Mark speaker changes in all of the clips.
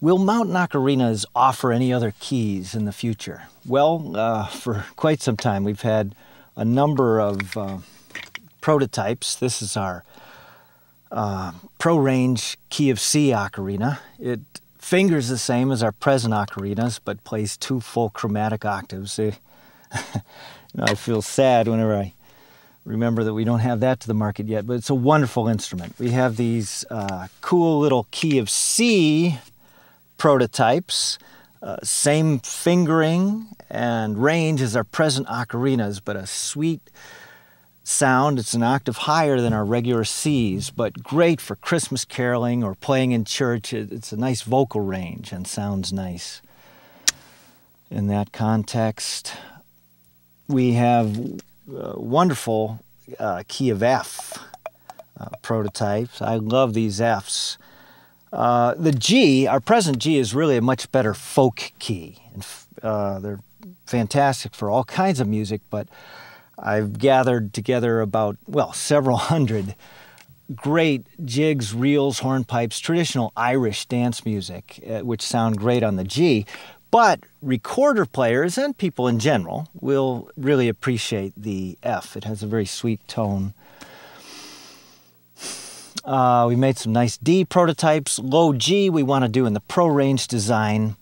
Speaker 1: Will mountain ocarinas offer any other keys in the future? Well, for quite some time we've had a number of prototypes. This is our pro-range key of C ocarina. It fingers the same as our present ocarinas, but plays 2 full chromatic octaves. I feel sad whenever I remember that we don't have that to the market yet, but it's a wonderful instrument. We have these cool little key of C prototypes, same fingering and range as our present ocarinas, but a sweet sound. It's an octave higher than our regular Cs, but great for Christmas caroling or playing in church. It's a nice vocal range and sounds nice in that context. We have wonderful key of F prototypes. I love these Fs. The G, our present G, is really a much better folk key. They're fantastic for all kinds of music, but I've gathered together about, well, several hundred great jigs, reels, hornpipes, traditional Irish dance music, which sound great on the G. But recorder players and people in general will really appreciate the F. It has a very sweet tone. We made some nice D prototypes. Low G we want to do in the Pro Range design.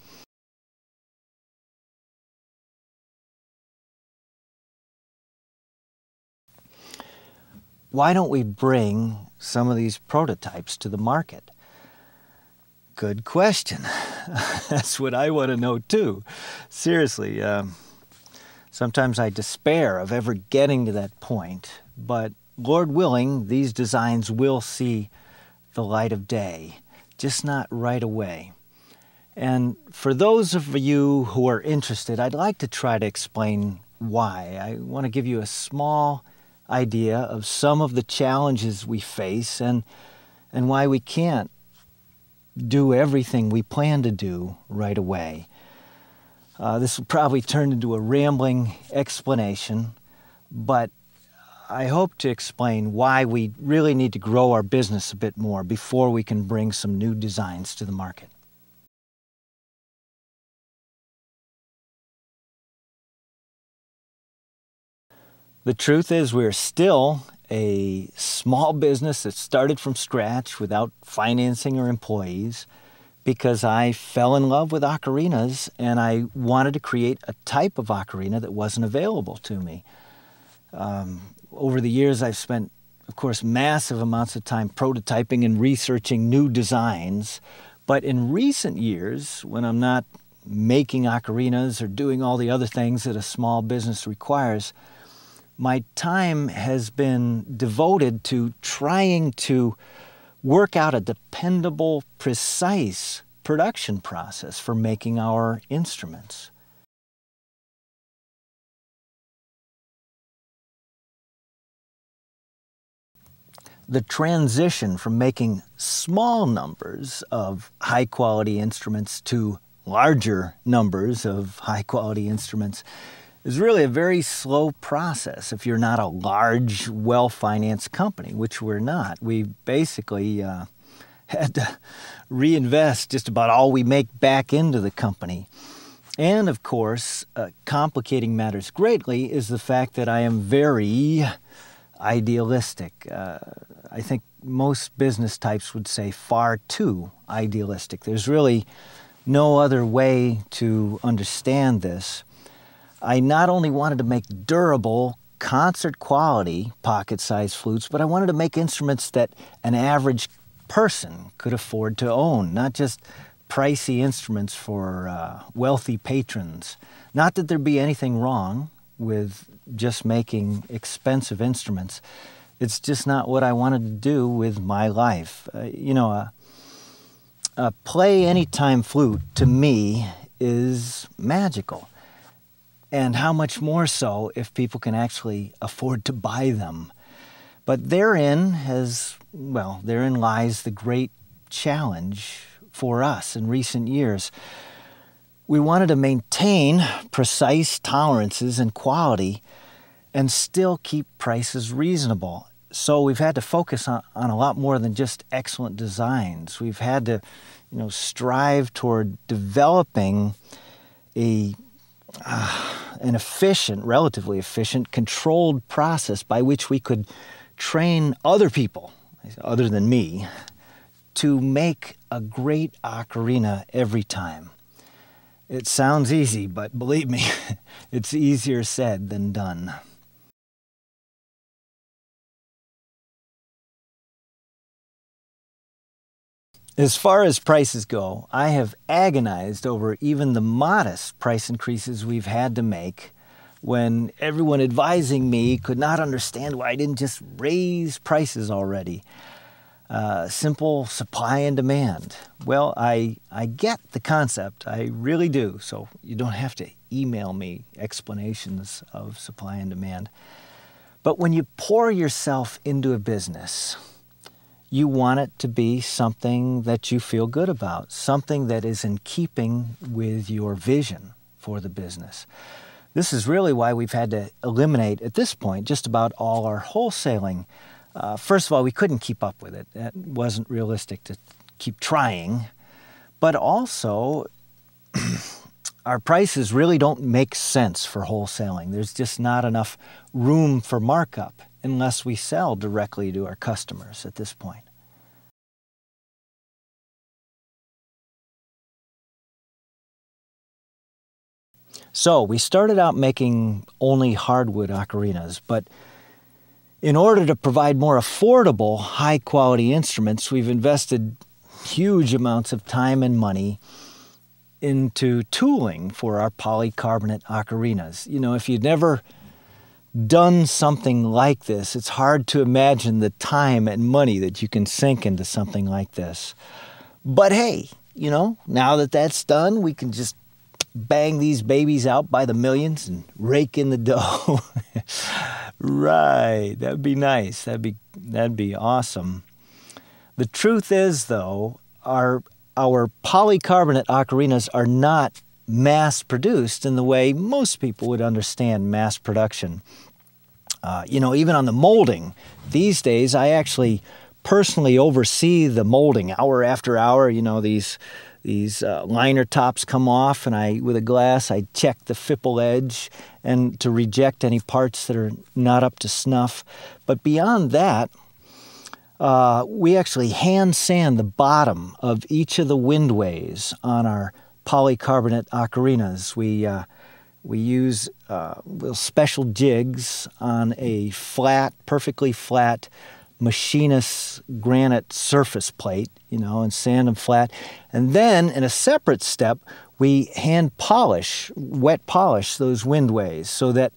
Speaker 1: Why don't we bring some of these prototypes to the market? Good question. That's what I want to know too. Seriously, sometimes I despair of ever getting to that point, but Lord willing, these designs will see the light of day, just not right away. And for those of you who are interested, I'd like to try to explain why. I want to give you a small idea of some of the challenges we face and why we can't do everything we plan to do right away. This will probably turn into a rambling explanation, but I hope to explain why we really need to grow our business a bit more before we can bring some new designs to the market. The truth is we're still a small business that started from scratch without financing or employees because I fell in love with ocarinas and I wanted to create a type of ocarina that wasn't available to me. Over the years I've spent, of course, massive amounts of time prototyping and researching new designs, but in recent years, when I'm not making ocarinas or doing all the other things that a small business requires, my time has been devoted to trying to work out a dependable, precise production process for making our instruments. The transition from making small numbers of high-quality instruments to larger numbers of high-quality instruments is really a very slow process if you're not a large, well-financed company, which we're not. We basically had to reinvest just about all we make back into the company. And of course, complicating matters greatly is the fact that I am very idealistic. I think most business types would say far too idealistic. There's really no other way to understand this. I not only wanted to make durable, concert quality pocket-sized flutes, but I wanted to make instruments that an average person could afford to own, not just pricey instruments for wealthy patrons. Not that there'd be anything wrong with just making expensive instruments. It's just not what I wanted to do with my life. A play anytime flute to me is magical. And how much more so if people can actually afford to buy them. But therein lies the great challenge for us in recent years. We wanted to maintain precise tolerances and quality and still keep prices reasonable. So we've had to focus on a lot more than just excellent designs. We've had to, strive toward developing an efficient, relatively efficient, controlled process by which we could train other people, other than me, to make a great ocarina every time. It sounds easy, but believe me, it's easier said than done. As far as prices go, I have agonized over even the modest price increases we've had to make when everyone advising me could not understand why I didn't just raise prices already. Simple supply and demand. Well, I get the concept, I really do, so you don't have to email me explanations of supply and demand. But when you pour yourself into a business, you want it to be something that you feel good about, something that is in keeping with your vision for the business. This is really why we've had to eliminate, at this point, just about all our wholesaling. First of all, we couldn't keep up with it. It wasn't realistic to keep trying. But also, our prices really don't make sense for wholesaling. There's just not enough room for markup unless we sell directly to our customers at this point. So we started out making only hardwood ocarinas, but in order to provide more affordable, high-quality instruments, we've invested huge amounts of time and money into tooling for our polycarbonate ocarinas. If you've never done something like this, it's hard to imagine the time and money that you can sink into something like this. But hey, now that that's done, we can just bang these babies out by the millions and rake in the dough. Right, that'd be nice. That'd be awesome. The truth is, though, our polycarbonate ocarinas are not mass-produced in the way most people would understand mass production. Even on the molding, these days I actually personally oversee the molding hour after hour. These liner tops come off, and with a glass, I check the fipple edge and to reject any parts that are not up to snuff. But beyond that, we actually hand sand the bottom of each of the windways on our polycarbonate ocarinas. We use special jigs on a perfectly flat machinist's granite surface plate, and sand them flat. And then in a separate step, we wet polish those windways so that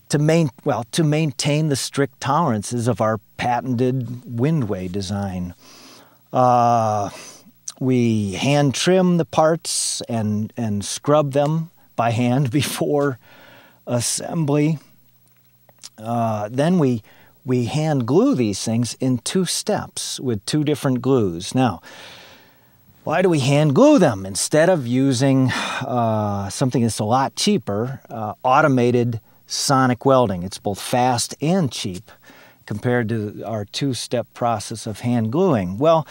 Speaker 1: to maintain the strict tolerances of our patented windway design. We hand trim the parts and scrub them by hand before assembly. Then we hand glue these things in 2 steps with 2 different glues. Now, why do we hand glue them instead of using something that's a lot cheaper, automated sonic welding? It's both fast and cheap compared to our 2-step process of hand gluing. Well,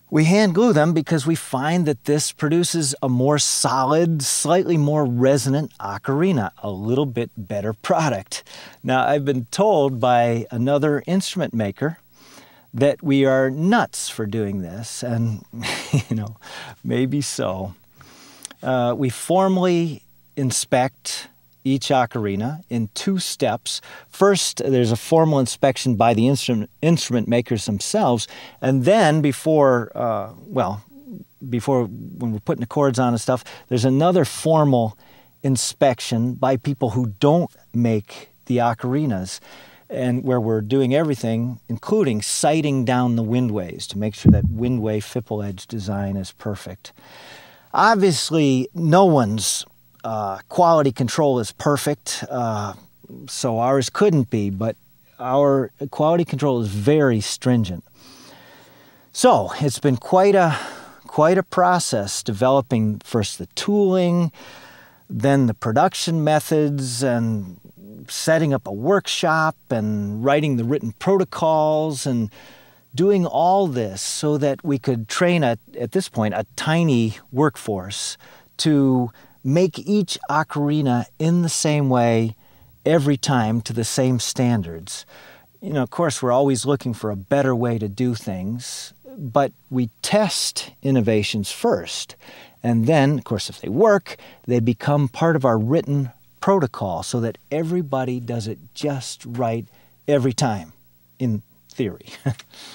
Speaker 1: we hand glue them because we find that this produces a more solid, slightly more resonant ocarina, a little bit better product. Now, I've been told by another instrument maker that we are nuts for doing this, and maybe so. We formally inspect each ocarina in 2 steps. First, there's a formal inspection by the instrument makers themselves, and then before when we're putting the cords on and stuff, there's another formal inspection by people who don't make the ocarinas, and where we're doing everything, including sighting down the windways to make sure that windway fipple edge design is perfect. Obviously, no one's quality control is perfect, so ours couldn't be, but our quality control is very stringent. So it's been quite a process developing first the tooling, then the production methods, and setting up a workshop and writing the written protocols and doing all this so that we could train, at this point, a tiny workforce to make each ocarina in the same way every time to the same standards. Of course, we're always looking for a better way to do things, but we test innovations first. And then, of course, if they work, they become part of our written protocol so that everybody does it just right every time, in theory.